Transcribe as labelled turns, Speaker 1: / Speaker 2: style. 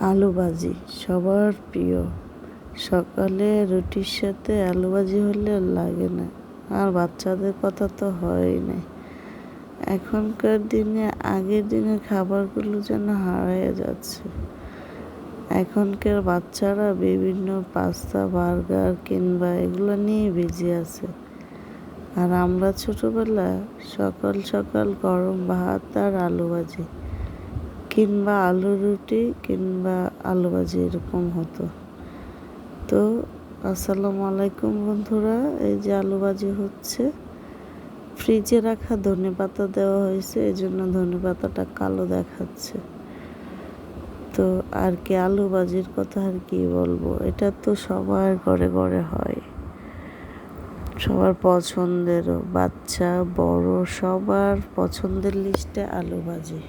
Speaker 1: আলু ভাজি সবার প্রিয়। সকালে রুটির সাথে আলু ভাজি হলে লাগে না। আর বাচ্চাদের কথা তো হয়ই না। এখনকার দিনে আগের দিনের খাবারগুলো যেন হারিয়ে যাচ্ছে। এখনকার বাচ্চারা বিভিন্ন পাস্তা, বার্গার কিংবা এগুলো নিয়ে বিজি আছে। আর আমরা ছোটবেলায় সকাল সকাল গরম ভাত আর আলু ভাজি কিংবা আলু রুটি কিংবা আলু ভাজি এরকম হতো। তো আসসালামু আলাইকুম বন্ধুরা, এই যে আলু ভাজি হচ্ছে, ফ্রিজে রাখা ধনেপাতা দেওয়া হয়েছে, এই জন্য ধনেপাতাটা কালো দেখাচ্ছে। তো আর কি আলু ভাজির কথা আর কি বলবো, এটা তো সবার ঘরে ঘরে হয়, সবার পছন্দেরও, বাচ্চা বড় সবার পছন্দের লিস্টে আলু ভাজি।